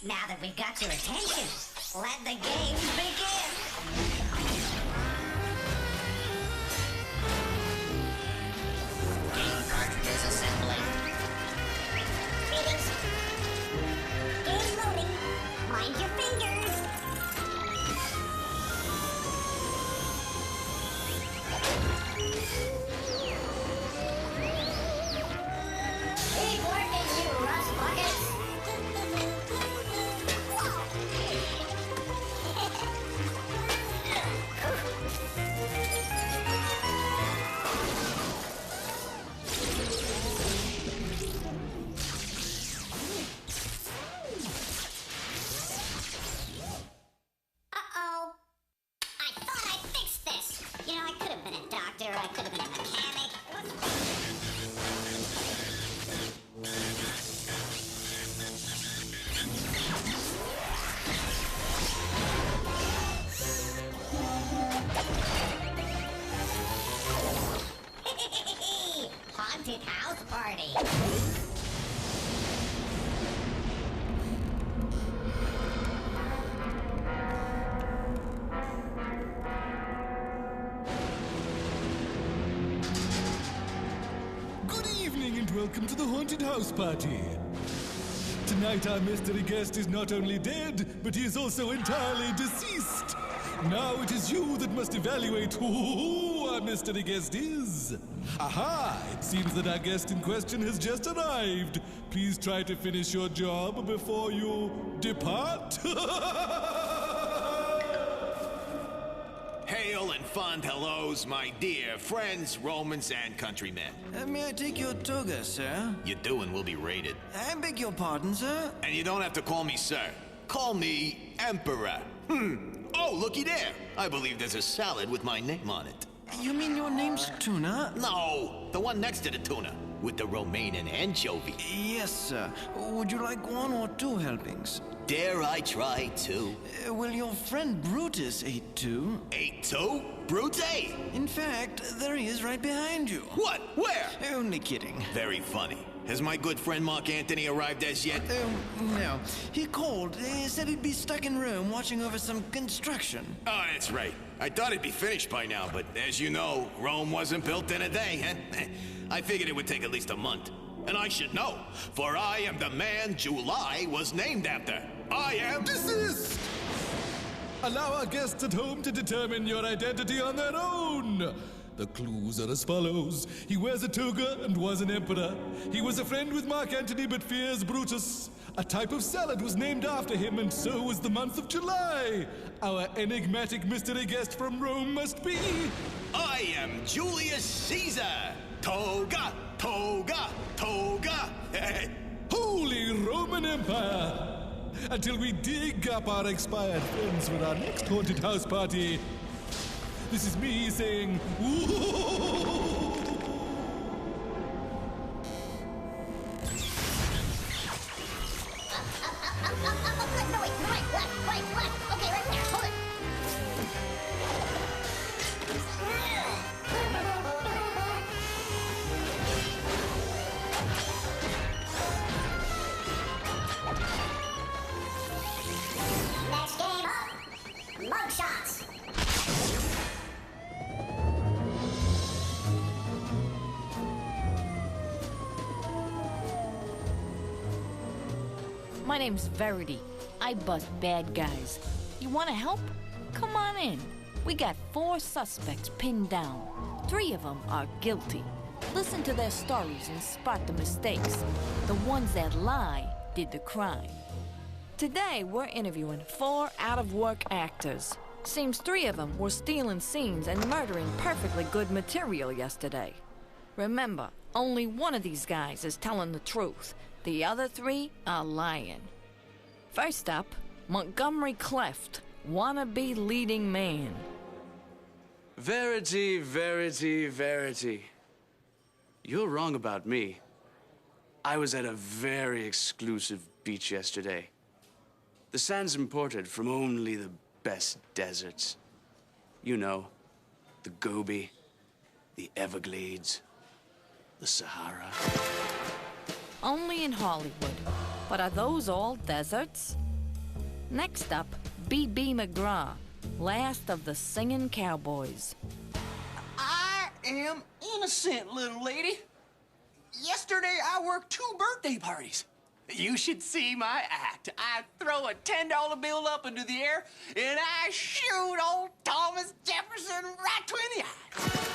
Now that we've got your attention, let the games begin! Game cartridges assembling. Greetings. Game loading. Mind your fingers. Keep working, you rust buckets! I could have been a mechanic. Haunted house party. Welcome to the haunted house party. Tonight our mystery guest is not only dead, but he is also entirely deceased. Now it is you that must evaluate who our mystery guest is. Aha! It seems that our guest in question has just arrived. Please try to finish your job before you depart. Hail and fond hellos, my dear friends, Romans, and countrymen. May I take your toga, sir? You do and will be raided. I beg your pardon, sir? And you don't have to call me sir. Call me Emperor. Oh, looky there. I believe there's a salad with my name on it. You mean your name's Tuna? No, the one next to the tuna, with the romaine and anchovy. Yes, sir. Would you like one or two helpings? Dare I try two? Well, your friend Brutus ate two. Ate two? Brute? In fact, there he is right behind you. What? Where? Only kidding. Very funny. Has my good friend Mark Antony arrived as yet? No. He called. He said he'd be stuck in Rome watching over some construction. Oh, that's right. I thought it'd be finished by now, but as you know, Rome wasn't built in a day. I figured it would take at least a month. And I should know, for I am the man July was named after. I am... Desist! Allow our guests at home to determine your identity on their own. The clues are as follows. He wears a toga and was an emperor. He was a friend with Mark Antony but fears Brutus. A type of salad was named after him, and so was the month of July. Our enigmatic mystery guest from Rome must be... I am Julius Caesar! Toga, toga, toga! Holy Roman Empire! Until we dig up our expired friends for our next haunted house party, this is me saying, ooh! No, wait, okay, right there, hold it. Next game up, mug shots. My name's Verity. I bust bad guys. You want to help? Come on in. We got 4 suspects pinned down. 3 of them are guilty. Listen to their stories and spot the mistakes. The ones that lie did the crime. Today, we're interviewing 4 out-of-work actors. Seems 3 of them were stealing scenes and murdering perfectly good material yesterday. Remember, only one of these guys is telling the truth. The other 3 are lying. First up, Montgomery Cleft, wannabe leading man. Verity, verity, verity. You're wrong about me. I was at a very exclusive beach yesterday. The sand's imported from only the best deserts. You know, the Gobi, the Everglades, the Sahara. Only in Hollywood. But are those all deserts? Next up, B.B. McGraw, last of the singing cowboys. I am innocent, little lady. Yesterday, I worked 2 birthday parties. You should see my act. I throw a $10 bill up into the air, and I shoot old Thomas Jefferson right between the eyes.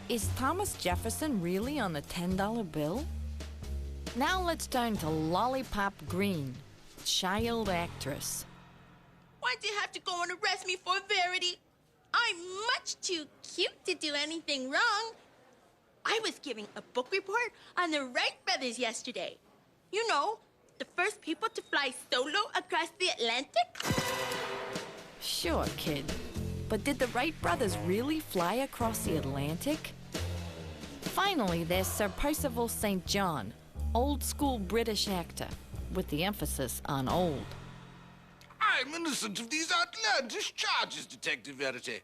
Is Thomas Jefferson really on the $10 bill? Now let's turn to Lollipop Green, child actress. Why'd you have to go and arrest me for Verity? I'm much too cute to do anything wrong. I was giving a book report on the Wright brothers yesterday. You know, the first people to fly solo across the Atlantic. Sure, kid. But did the Wright brothers really fly across the Atlantic? Finally, there's Sir Percival St. John, old-school British actor, with the emphasis on old. I'm innocent of these outlandish charges, Detective Verity.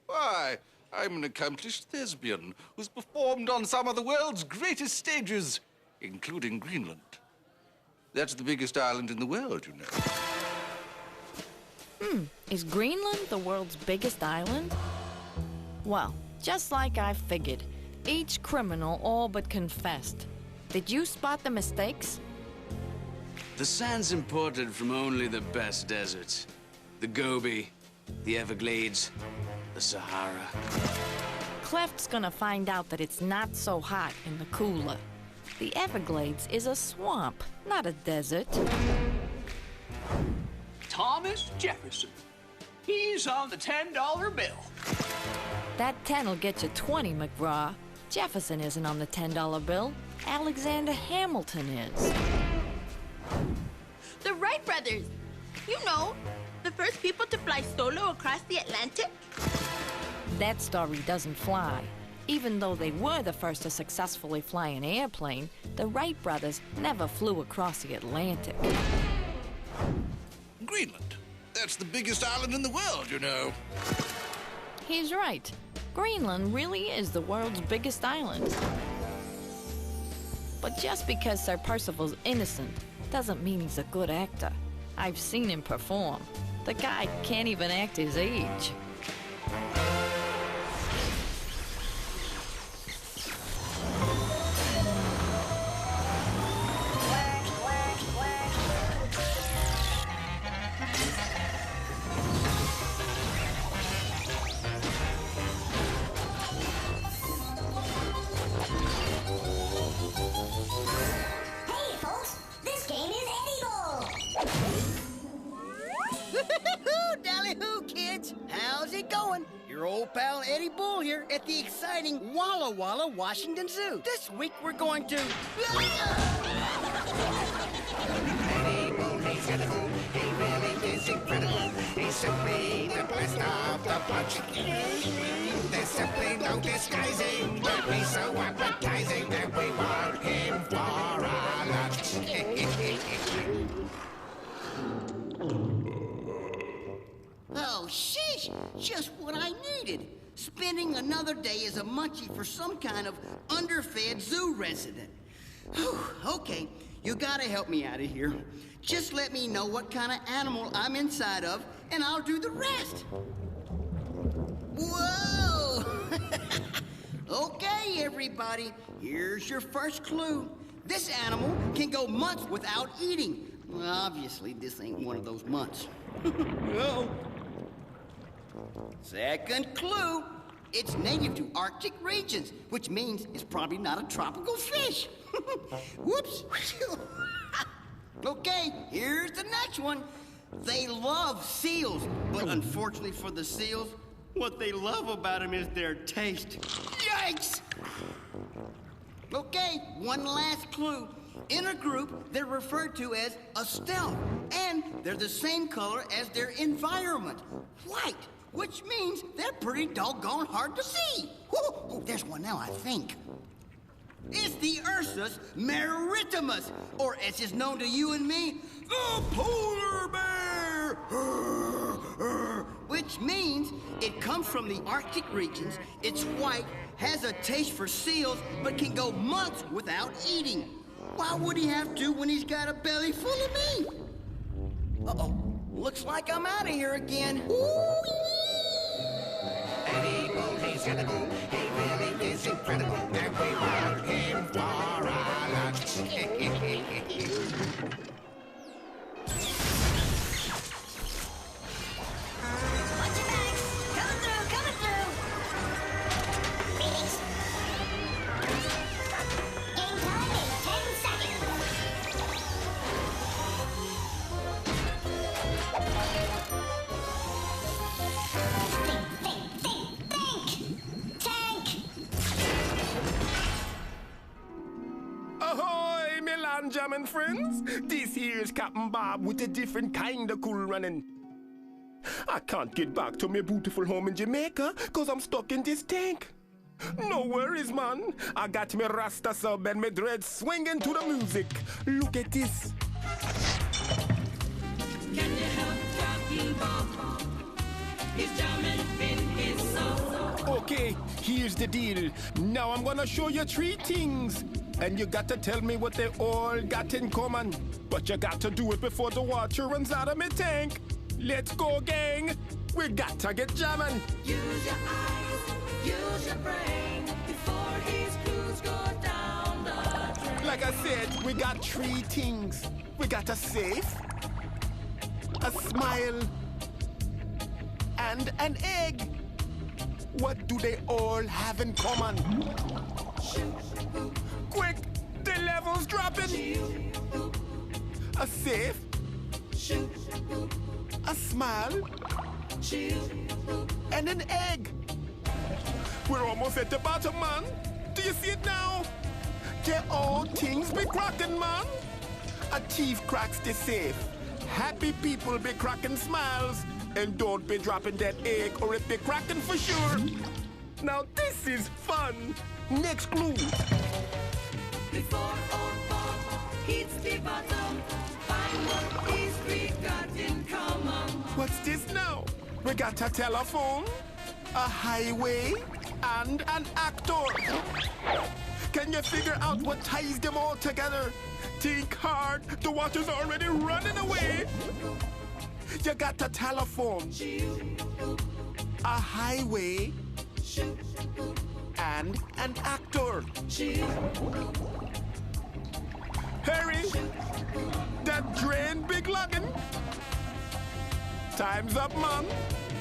Why, I'm an accomplished thespian who's performed on some of the world's greatest stages, including Greenland. That's the biggest island in the world, you know. Is Greenland the world's biggest island? Well, just like I figured, each criminal all but confessed. Did you spot the mistakes? The sand's imported from only the best deserts. The Gobi, the Everglades, the Sahara. Cleft's gonna find out that it's not so hot in the cooler. The Everglades is a swamp, not a desert. Thomas Jefferson. He's on the $10 bill. That 10'll get you 20, McGraw. Jefferson isn't on the $10 bill. Alexander Hamilton is. The Wright brothers. You know, the first people to fly solo across the Atlantic. That story doesn't fly. Even though they were the first to successfully fly an airplane, the Wright brothers never flew across the Atlantic. Greenland. That's the biggest island in the world, you know. He's right. Greenland really is the world's biggest island. But just because Sir Percival's innocent doesn't mean he's a good actor. I've seen him perform. The guy can't even act his age. Hey, folks, this game is Eddie Dally-hoo, kids! How's it going? Your old pal Eddie Bull here at the exciting Walla Walla Washington Zoo. This week we're going to... Eddie Bull, he's got a fool. He really is incredible. He's simply the best of the bunch. There's simply no disguising. But he's so appetizing that we want him for our lunch. Oh, sheesh! Just what I needed. Spending another day as a munchie for some kind of underfed zoo resident. Whew, okay, you gotta help me out of here. Just let me know what kind of animal I'm inside of, and I'll do the rest. Whoa! Okay, everybody, here's your first clue. This animal can go months without eating. Well, obviously, this ain't one of those months. No. Second clue. It's native to Arctic regions, which means it's probably not a tropical fish. Whoops. Okay, here's the next one. They love seals, but unfortunately for the seals, what they love about them is their taste. Yikes! Okay, one last clue. In a group, they're referred to as a stealth, and they're the same color as their environment, white, which means they're pretty doggone hard to see. Oh, there's one now, I think. It's the Ursus maritimus, or as is known to you and me, the polar bear! Which means it comes from the Arctic regions, it's white, has a taste for seals, but can go months without eating. Why would he have to when he's got a belly full of me? Uh-oh, looks like I'm out of here again. Eddie Boone, he's got a boom. He really is incredible. And we want him for our lunch. Watch your backs. Coming through, coming through. Meetings. Game time in 10 seconds. Think. Tank. Ahoy, me land jamming friends. This here's Captain Bob with a different kind of cool running. I can't get back to my beautiful home in Jamaica cause I'm stuck in this tank. No worries, man. I got me Rasta sub and me dreads swinging to the music. Look at this. Can you help Captain Bob? He's jamming in his song. Okay, here's the deal. Now I'm gonna show you 3 things. And you got to tell me what they all got in common. But you got to do it before the water runs out of my tank. Let's go, gang. We got to get jamming. Use your eyes, use your brain before his crews go down the drain. Like I said, we got 3 things. We got a safe, a smile, and an egg. What do they all have in common? Quick, the level's dropping. A safe, a smile, and an egg. We're almost at the bottom, man. Do you see it now? They're all things be cracking, man. A thief cracks the safe. Happy people be cracking smiles. And don't be dropping that egg or it be cracking for sure. Now this is fun. Next clue. Before old Bob hits the bottom, find what these 3 got in common. What's this now? We got a telephone, a highway, and an actor. Can you figure out what ties them all together? Think hard. The water's already running away. You got a telephone, a highway, and an actor. Harry, that drain big luggin'. Time's up, man.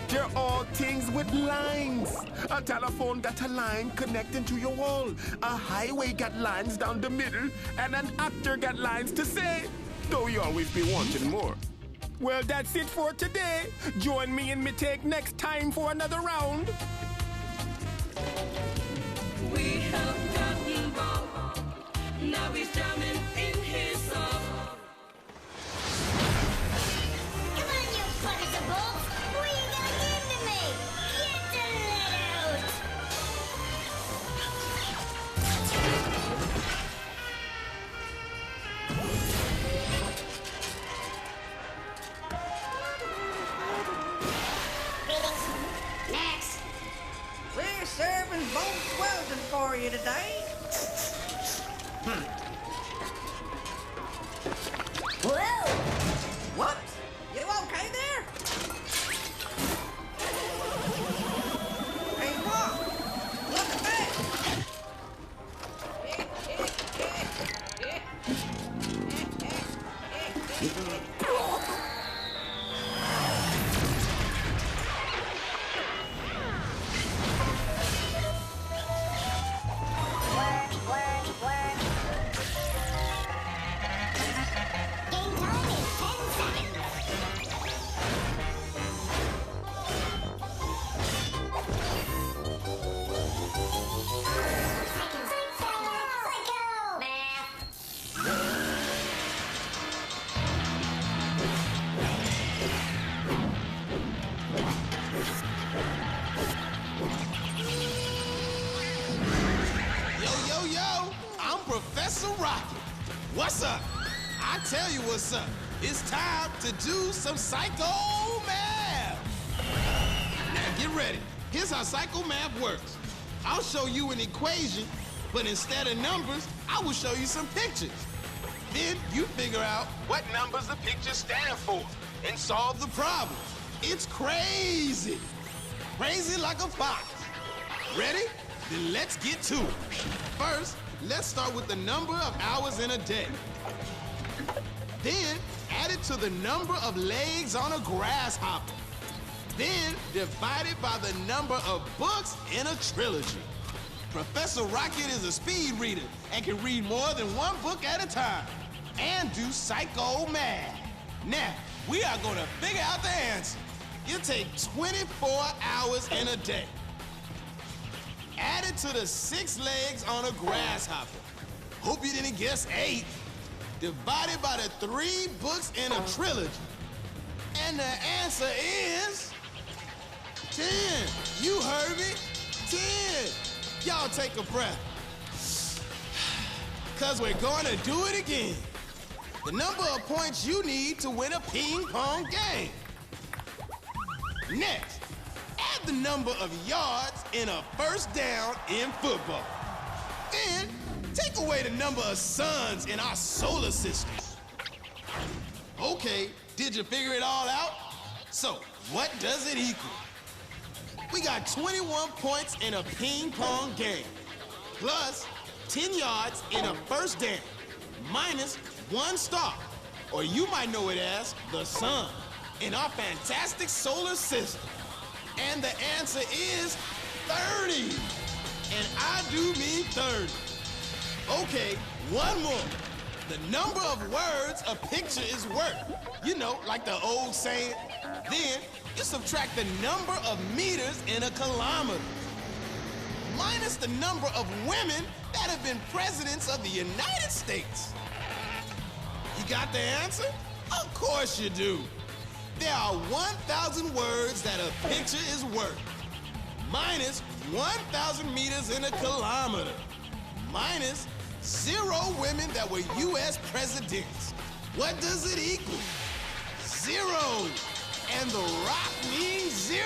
They're all things with lines. A telephone got a line connecting to your wall. A highway got lines down the middle. And an actor got lines to say. Though you always be wanting more. Well, that's it for today. Join me in me take next time for another round. We have Captain Bob. Now he's jamming in his song. Come on, you buggers and bolts. What are you gonna give to me? Get the lead out. Next. We're serving both welding for you today. Whoa! What? You okay there? Hey, Bob! Look at that! Rocket. What's up? I tell you what's up. It's time to do some psycho math. Now get ready. Here's how psycho math works. I'll show you an equation, but instead of numbers, I will show you some pictures. Then you figure out what numbers the pictures stand for and solve the problem. It's crazy. Crazy like a fox. Ready? Then let's get to it. First, let's start with the number of hours in a day. Then add it to the number of legs on a grasshopper. Then divide it by the number of books in a trilogy. Professor Rocket is a speed reader and can read more than one book at a time and do psycho math. Now, we are gonna figure out the answer. You take 24 hours in a day. Add it to the 6 legs on a grasshopper. Hope you didn't guess 8. Divided by the 3 books in a trilogy. And the answer is 10. You heard me? 10. Y'all take a breath. Cause we're gonna do it again. The number of points you need to win a ping pong game. Next, add the number of yards in a first down in football. Then, take away the number of suns in our solar system. Okay, did you figure it all out? So, what does it equal? We got 21 points in a ping pong game, plus 10 yards in a first down, minus 1 star, or you might know it as the sun, in our fantastic solar system. And the answer is 30. And I do mean 30. Okay, one more. The number of words a picture is worth. You know, like the old saying. Then you subtract the number of meters in a kilometer, minus the number of women that have been presidents of the United States. You got the answer? Of course you do. There are 1,000 words that a picture is worth, minus 1,000 meters in a kilometer, minus 0 women that were U.S. presidents. What does it equal? 0. And the rock means 0.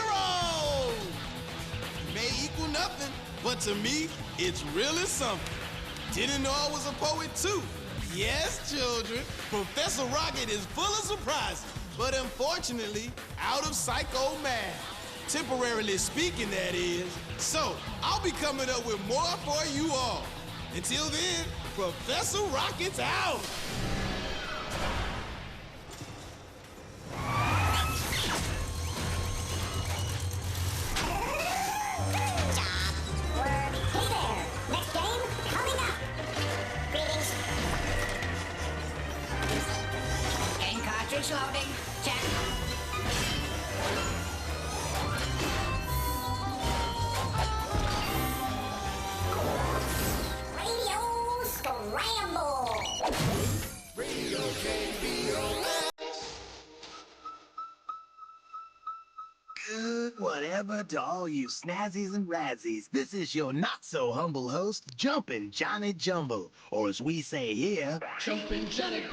May equal nothing, but to me, it's really something. Didn't know I was a poet too. Yes, children, Professor Rocket is full of surprises, but unfortunately, out of psycho math. Temporarily speaking, that is. So, I'll be coming up with more for you all. Until then, Professor Rocket's out. Cartridge loading. Check. Radio Scramble. Radio KBOX. Good whatever to all you snazzies and razzies. This is your not-so-humble host, Jumpin' Johnny Jumbo, or as we say here, Jumpin' Johnny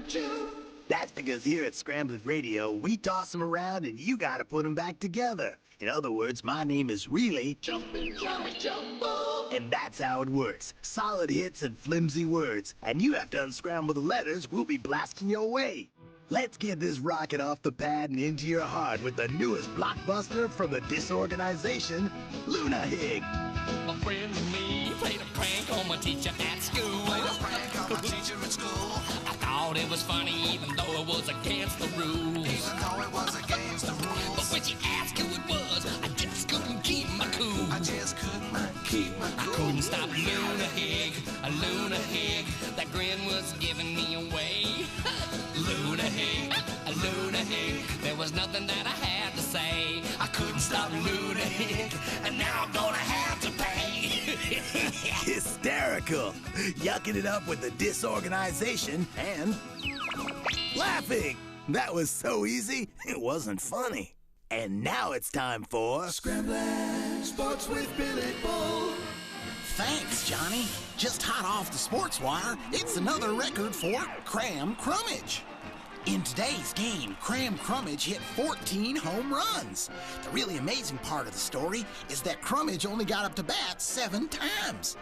Jumbo. That's because here at Scrambled Radio, we toss them around and you gotta put them back together. In other words, my name is really Jumpin' Johnny Jumbo. And that's how it works. Solid hits and flimsy words. And you have to unscramble the letters we'll be blasting your way. Let's get this rocket off the pad and into your heart with the newest blockbuster from the disorganization, Luna Hig. My friends and me played a prank on my teacher at school. I thought it was funny even though it was against the rules. But when she asked who it was, I just couldn't keep my cool. I couldn't stop Luna Hig, a Luna Hig. That grin was giving me away. Luna Hig, a Luna Hig. There was nothing that I had to say. I couldn't stop Luna Hig, and now I'm gonna have to pay. Hysterical. Yucking it up with the disorganization and laughing. That was so easy, it wasn't funny. And now it's time for Scrambling Sports with Billy Bull. Thanks, Johnny. Just hot off the sports wire, it's another record for Cram Crummage. In today's game, Cram Crummage hit 14 home runs. The really amazing part of the story is that Crummage only got up to bat 7 times.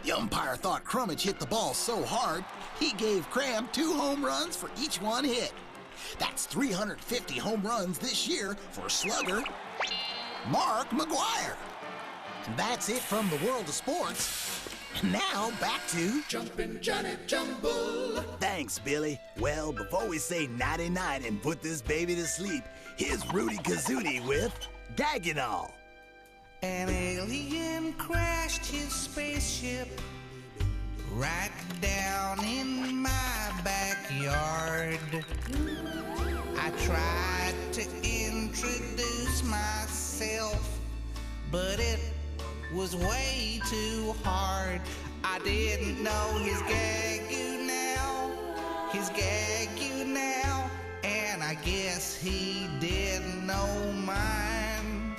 The umpire thought Crummage hit the ball so hard, he gave Cram 2 home runs for each one hit. That's 350 home runs this year for slugger Mark McGuire. And that's it from the world of sports. Now, back to Jumpin' Johnny Jumble. Thanks, Billy. Well, before we say nighty-night and put this baby to sleep, here's Rudy Kazootie with Gaginol. An alien crashed his spaceship right down in my backyard. I tried to introduce myself, but it was way too hard. I didn't know his gagoo now, and I guess he didn't know mine,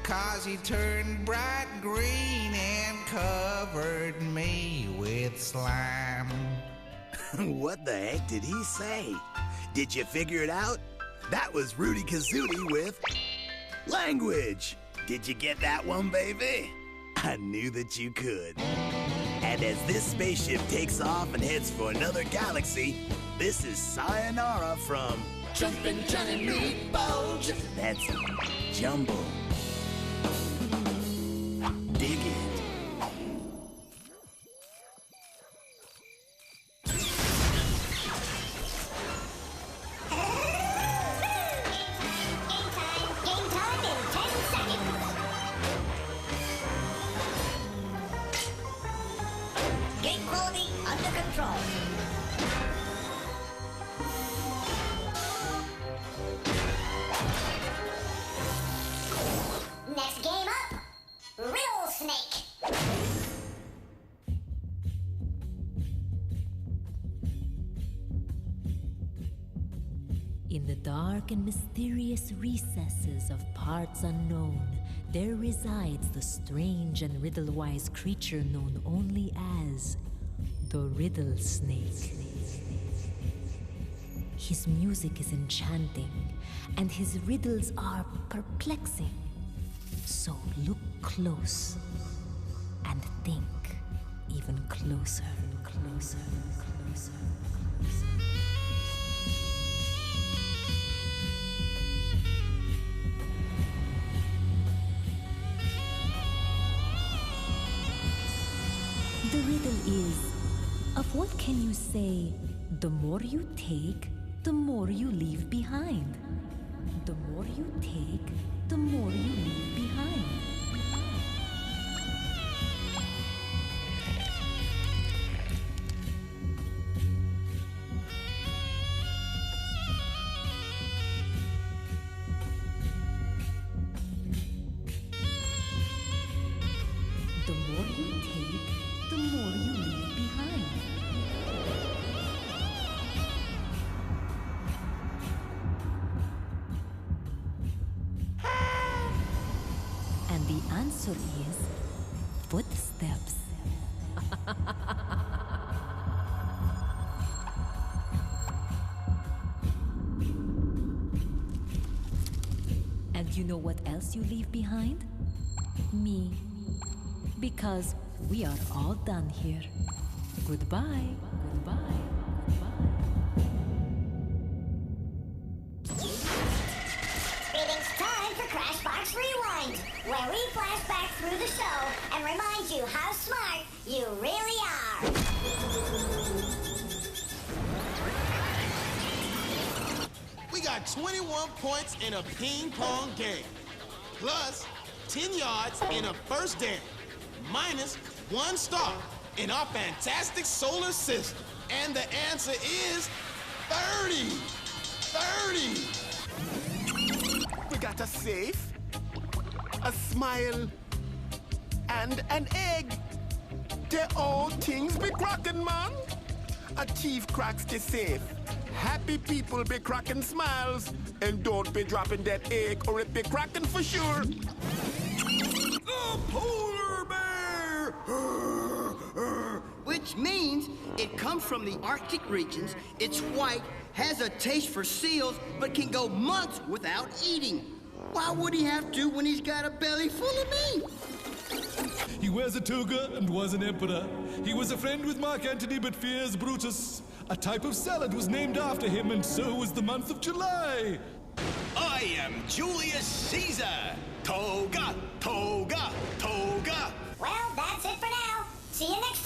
'cause he turned bright green and covered me with slime. What the heck did he say? Did you figure it out? That was Rudy Kazootie with Language. Did you get that one, baby? I knew that you could. And as this spaceship takes off and heads for another galaxy, this is Sayonara from Jumpin' Johnny Meatballs. That's Jumble. Dig it. Gate quality under control. Next game up, Riddle Snake. In the dark and mysterious recesses of parts unknown, there resides the strange and riddle-wise creature known only as the Riddle Snake. His music is enchanting, and his riddles are perplexing. So look close and think even closer and closer and closer. The riddle is, of what can you say, the more you take, the more you leave behind? The more you take, the more you leave behind. The more you take, the more you leave behind. And the answer is footsteps. And you know what else you leave behind? Me. Because we are all done here. Goodbye. Goodbye. It's time for Crashbox Rewind, where we flash back through the show and remind you how smart you really are. We got 21 points in a ping pong game, plus 10 yards in a first down, minus 1 star in our fantastic solar system. And the answer is 30. 30. We got a safe, a smile, and an egg. They all things be cracking, man. A thief cracks the safe. Happy people be cracking smiles. And don't be dropping that egg or it be cracking for sure. The polar bear which means it comes from the Arctic regions, it's white, has a taste for seals, but can go months without eating. Why would he have to when he's got a belly full of meat? He wears a toga and was an emperor. He was a friend with Mark Antony but fears Brutus. A type of salad was named after him, and so was the month of July. I am Julius Caesar. Toga, toga, toga. Well, that's it for now. See you next